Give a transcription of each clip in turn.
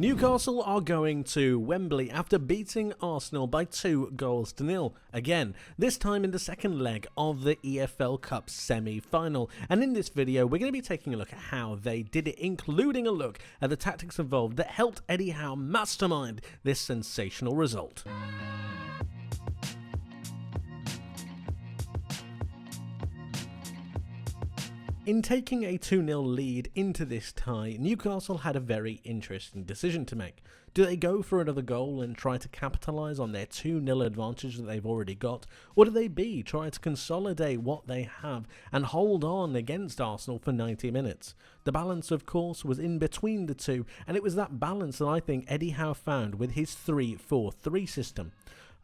Newcastle are going to Wembley after beating Arsenal by 2-0. Again, this time in the second leg of the EFL Cup Semi-Final. And in this video, we're going to be taking a look at how they did it, including a look at the tactics involved that helped Eddie Howe mastermind this sensational result. In taking a 2-0 lead into this tie, Newcastle had a very interesting decision to make. Do they go for another goal and try to capitalise on their 2-0 advantage that they've already got? Or do they B, try to consolidate what they have and hold on against Arsenal for 90 minutes? The balance, of course, was in between the two, and it was that balance that I think Eddie Howe found with his 3-4-3 system.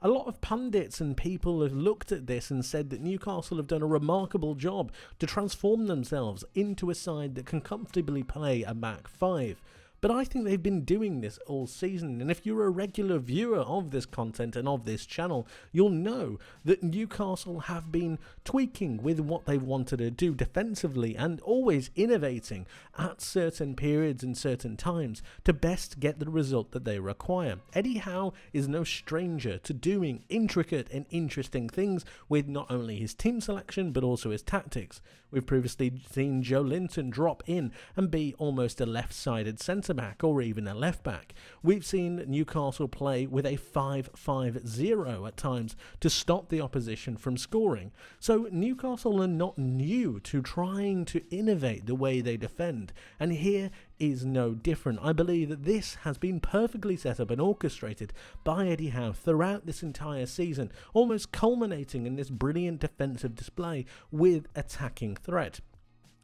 A lot of pundits and people have looked at this and said that Newcastle have done a remarkable job to transform themselves into a side that can comfortably play a back five. But I think they've been doing this all season, and if you're a regular viewer of this content and of this channel, you'll know that Newcastle have been tweaking with what they wanted to do defensively and always innovating at certain periods and certain times to best get the result that they require. Eddie Howe is no stranger to doing intricate and interesting things with not only his team selection but also his tactics. We've previously seen Joe Linton drop in and be almost a left-sided centre-back or even a left-back. We've seen Newcastle play with a 5-5-0 at times to stop the opposition from scoring. So Newcastle are not new to trying to innovate the way they defend, and here is no different. I believe that this has been perfectly set up and orchestrated by Eddie Howe throughout this entire season, almost culminating in this brilliant defensive display with attacking threat.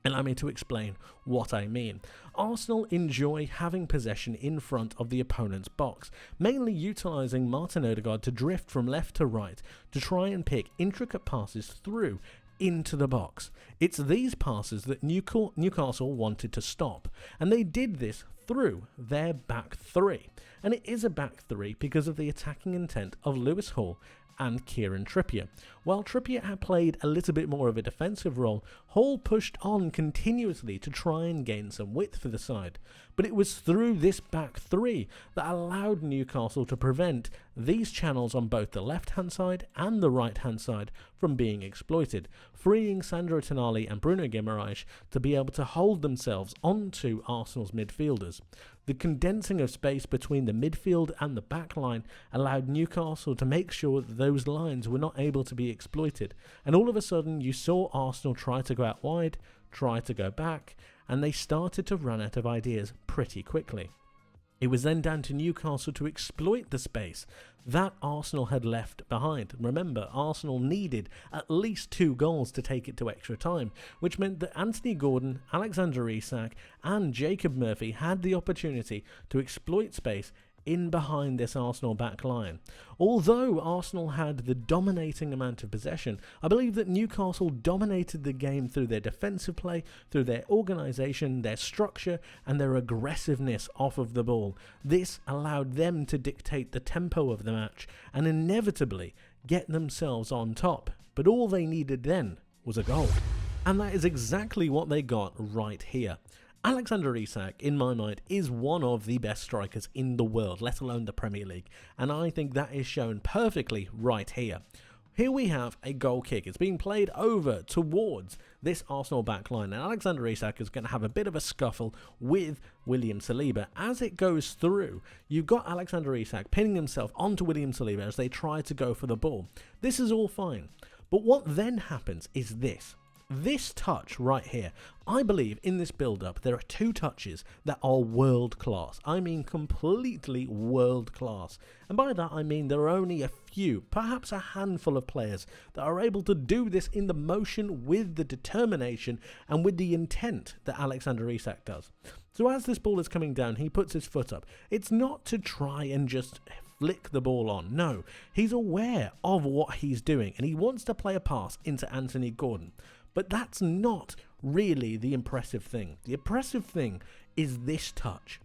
Allow me to explain what I mean. Arsenal enjoy having possession in front of the opponent's box, mainly utilising Martin Odegaard to drift from left to right to try and pick intricate passes through into the box. It's these passes that Newcastle wanted to stop, and they did this through their back three. And it is a back three because of the attacking intent of Lewis Hall and Kieran Trippier. While Trippier had played a little bit more of a defensive role, Hall pushed on continuously to try and gain some width for the side. But it was through this back three that allowed Newcastle to prevent these channels on both the left-hand side and the right-hand side from being exploited, freeing Sandro Tonali and Bruno Guimaraes to be able to hold themselves onto Arsenal's midfielders. The condensing of space between the midfield and the back line allowed Newcastle to make sure that those lines were not able to be exploited, and all of a sudden you saw Arsenal try to go out wide, try to go back, and they started to run out of ideas pretty quickly. It was then down to Newcastle to exploit the space that Arsenal had left behind. Remember, Arsenal needed at least 2 goals to take it to extra time, which meant that Anthony Gordon, Alexander Isak and Jacob Murphy had the opportunity to exploit space in behind this Arsenal back line. Although Arsenal had the dominating amount of possession, I believe that Newcastle dominated the game through their defensive play, through their organisation, their structure and their aggressiveness off of the ball. This allowed them to dictate the tempo of the match and inevitably get themselves on top. But all they needed then was a goal. And that is exactly what they got right here. Alexander Isak, in my mind, is one of the best strikers in the world, let alone the Premier League, and I think that is shown perfectly right here. Here we have a goal kick. It's being played over towards this Arsenal backline, and Alexander Isak is going to have a bit of a scuffle with William Saliba. As it goes through, you've got Alexander Isak pinning himself onto William Saliba as they try to go for the ball. This is all fine, but what then happens is this. This touch right here, I believe in this build-up there are 2 touches that are world class. I mean completely world class. And by that I mean there are only a few, perhaps a handful of players that are able to do this in the motion with the determination and with the intent that Alexander Isak does. So as this ball is coming down, he puts his foot up. It's not to try and just flick the ball on. No, he's aware of what he's doing and he wants to play a pass into Anthony Gordon. But that's not really the impressive thing. The impressive thing is this touch.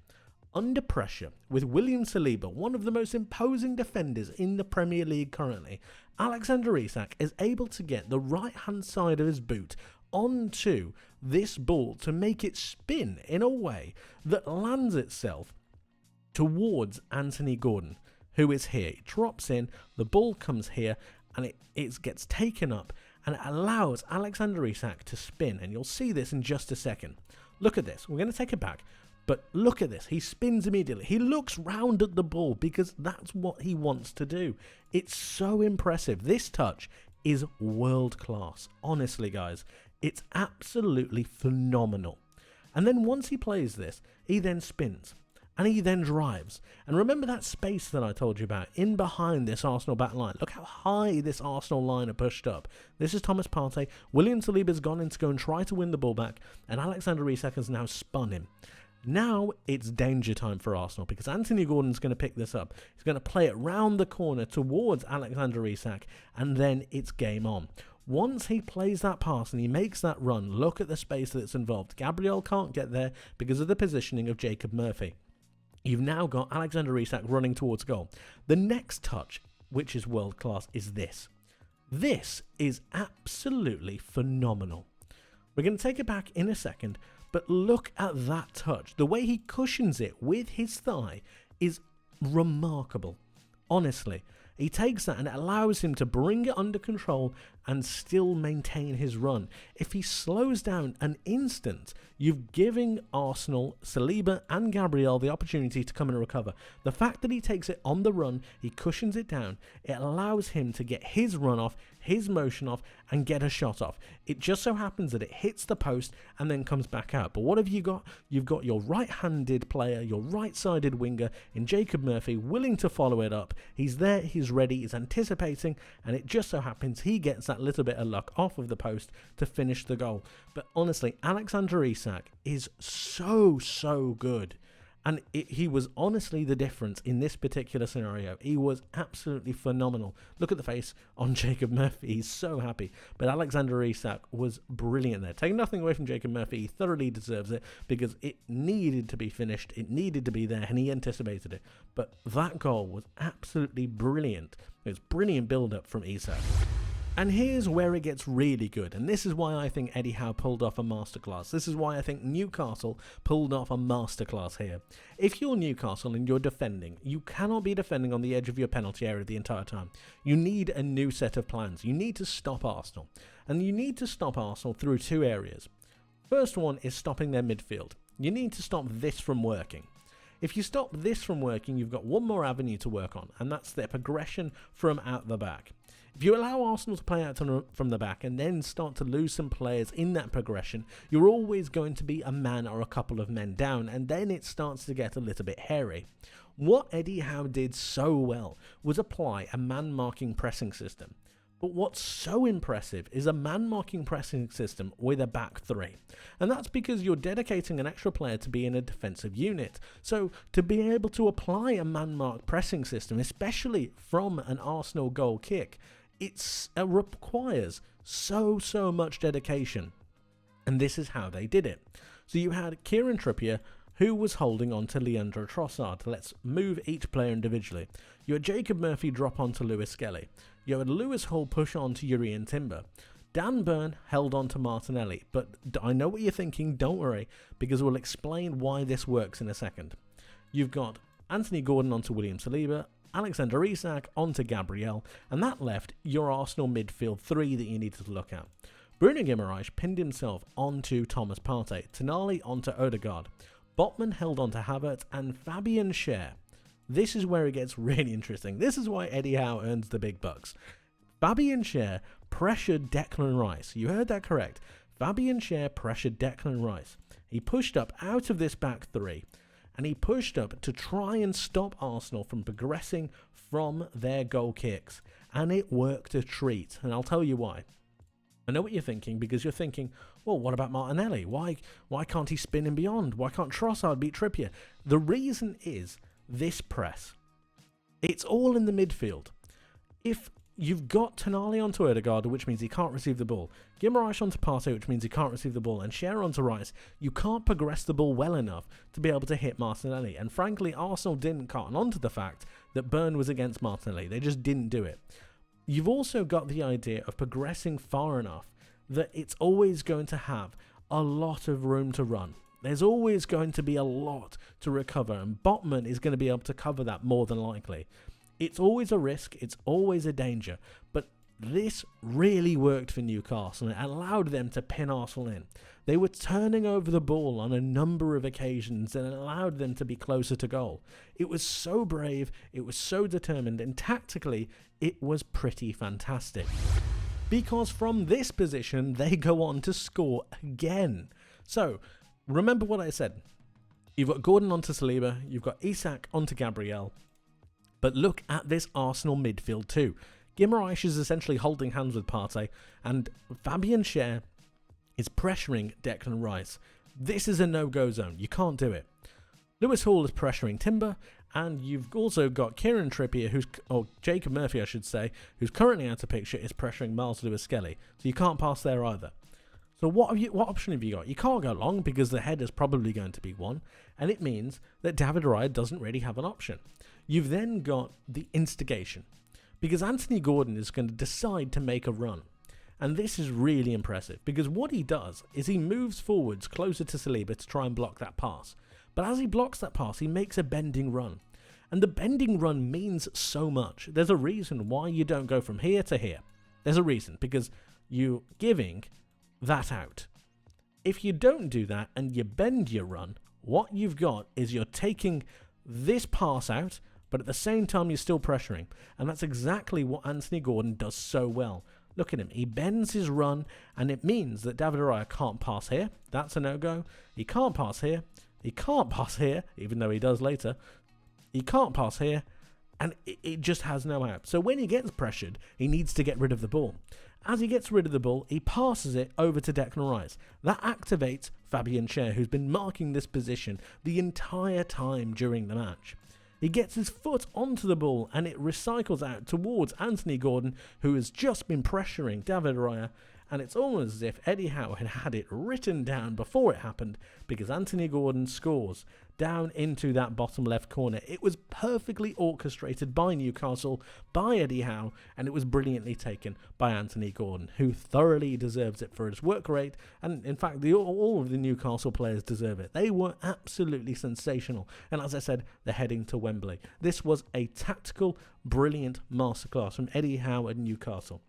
Under pressure, with William Saliba, one of the most imposing defenders in the Premier League currently, Alexander Isak is able to get the right-hand side of his boot onto this ball to make it spin in a way that lands itself towards Anthony Gordon, who is here. He drops in, the ball comes here, and it gets taken up, and it allows Alexander Isak to spin, and you'll see this in just a second. Look at this. We're going to take it back, but look at this. He spins immediately. He looks round at the ball because that's what he wants to do. It's so impressive. This touch is world class. Honestly, guys, it's absolutely phenomenal. And then once he plays this, he then spins. And he then drives. And remember that space that I told you about in behind this Arsenal back line. Look how high this Arsenal line are pushed up. This is Thomas Partey. William Saliba's gone in to go and try to win the ball back. And Alexander Isak has now spun him. Now it's danger time for Arsenal because Anthony Gordon's going to pick this up. He's going to play it round the corner towards Alexander Isak. And then it's game on. Once he plays that pass and he makes that run, look at the space that's involved. Gabriel can't get there because of the positioning of Jacob Murphy. You've now got Alexander Isak running towards goal. The next touch, which is world class, is this. This is absolutely phenomenal. We're going to take it back in a second, but look at that touch. The way he cushions it with his thigh is remarkable. Honestly, he takes that and it allows him to bring it under control and still maintain his run. If he slows down an instant, you've given Arsenal, Saliba and Gabriel the opportunity to come and recover. The fact that he takes it on the run, he cushions it down, it allows him to get his run off, his motion off and get a shot off. It just so happens that it hits the post and then comes back out. But what have you got? You've got your right-handed player, your right-sided winger in Jacob Murphy willing to follow it up. He's there, he's ready, he's anticipating, and it just so happens he gets that little bit of luck off of the post to finish the goal. But honestly, Alexander Isak is so good. And he was honestly the difference in this particular scenario. He was absolutely phenomenal. Look at the face on Jacob Murphy. He's so happy. But Alexander Isak was brilliant there. Taking nothing away from Jacob Murphy, he thoroughly deserves it because it needed to be finished. It needed to be there, and he anticipated it. But that goal was absolutely brilliant. It was brilliant build-up from Isak. And here's where it gets really good, and this is why I think Eddie Howe pulled off a masterclass. This is why I think Newcastle pulled off a masterclass here. If you're Newcastle and you're defending, you cannot be defending on the edge of your penalty area the entire time. You need a new set of plans. You need to stop Arsenal, and you need to stop Arsenal through two areas. First one is stopping their midfield. You need to stop this from working. If you stop this from working, you've got one more avenue to work on, and that's their progression from out the back. If you allow Arsenal to play out from the back and then start to lose some players in that progression, you're always going to be a man or a couple of men down, and then it starts to get a little bit hairy. What Eddie Howe did so well was apply a man-marking pressing system. But what's so impressive is a man-marking pressing system with a back three. And that's because you're dedicating an extra player to be in a defensive unit. So to be able to apply a man-marked pressing system, especially from an Arsenal goal kick, it requires so much dedication. And this is how they did it. So you had Kieran Trippier, who was holding on to Leandro Trossard. Let's move each player individually. You had Jacob Murphy drop on to Lewis Skelly. You had Lewis Hall push on to Urian Timber. Dan Burn held on to Martinelli. But I know what you're thinking, don't worry, because we'll explain why this works in a second. You've got Anthony Gordon onto William Saliba, Alexander Isak onto Gabriel, and that left your Arsenal midfield three that you needed to look at. Bruno Guimaraes pinned himself onto Thomas Partey, Tonali onto Odegaard, Botman held on to Havertz, and Fabian Schär. This is where it gets really interesting. This is why Eddie Howe earns the big bucks. Fabian Schär pressured Declan Rice. You heard that correct. Fabian Schär pressured Declan Rice. He pushed up out of this back three, and he pushed up to try and stop Arsenal from progressing from their goal kicks. And it worked a treat, and I'll tell you why. I know what you're thinking, because you're thinking, well, what about Martinelli? Why can't he spin him beyond? Why can't Trossard beat Trippier? The reason is this press. It's all in the midfield. If you've got Tonali onto Odegaard, which means he can't receive the ball, Guimaraes onto Partey, which means he can't receive the ball, and Schär onto Rice, you can't progress the ball well enough to be able to hit Martinelli. And frankly, Arsenal didn't cotton on to the fact that Burn was against Martinelli. They just didn't do it. You've also got the idea of progressing far enough that it's always going to have a lot of room to run. There's always going to be a lot to recover, and Botman is going to be able to cover that more than likely. It's always a risk, it's always a danger, but this really worked for Newcastle and it allowed them to pin Arsenal in. They were turning over the ball on a number of occasions and it allowed them to be closer to goal. It was so brave, it was so determined, and tactically it was pretty fantastic. Because from this position they go on to score again. So remember what I said. You've got Gordon onto Saliba, you've got Isak onto Gabriel, but look at this Arsenal midfield too. Guimaraes is essentially holding hands with Partey, and Fabian Schär is pressuring Declan Rice. This is a no-go zone. You can't do it. Lewis Hall is pressuring Timber, and you've also got Kieran Trippier, or Jacob Murphy, I should say, who's currently out of picture, is pressuring Miles Lewis-Skelly. So you can't pass there either. So what option have you got? You can't go long because the header's probably going to be one, and it means that David Raya doesn't really have an option. You've then got the instigation, because Anthony Gordon is going to decide to make a run. And this is really impressive, because what he does is he moves forwards closer to Saliba to try and block that pass. But as he blocks that pass, he makes a bending run. And the bending run means so much. There's a reason why you don't go from here to here. There's a reason, because you're giving that out. If you don't do that and you bend your run, what you've got is you're taking this pass out, but at the same time you're still pressuring. And that's exactly what Anthony Gordon does so well. Look at him. He bends his run, and it means that David Raya can't pass here. That's a no-go. He can't pass here. He can't pass here, even though he does later. He can't pass here, and it just has no out. So when he gets pressured, he needs to get rid of the ball. As he gets rid of the ball, he passes it over to Declan Rice. That activates Fabian Schär, who's been marking this position the entire time during the match. He gets his foot onto the ball and it recycles out towards Anthony Gordon, who has just been pressuring David Raya, and it's almost as if Eddie Howe had had it written down before it happened, because Anthony Gordon scores down into that bottom left corner. It was perfectly orchestrated by Newcastle, by Eddie Howe, and it was brilliantly taken by Anthony Gordon, who thoroughly deserves it for his work rate, and in fact all of the Newcastle players deserve it. They were absolutely sensational, and as I said, they're heading to Wembley. This was a tactical, brilliant masterclass from Eddie Howe at Newcastle.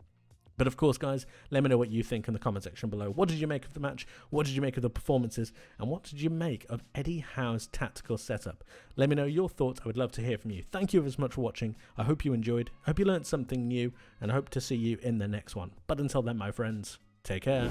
But of course, guys, let me know what you think in the comment section below. What did you make of the match? What did you make of the performances? And what did you make of Eddie Howe's tactical setup? Let me know your thoughts. I would love to hear from you. Thank you as much for watching. I hope you enjoyed. I hope you learned something new. And I hope to see you in the next one. But until then, my friends, take care.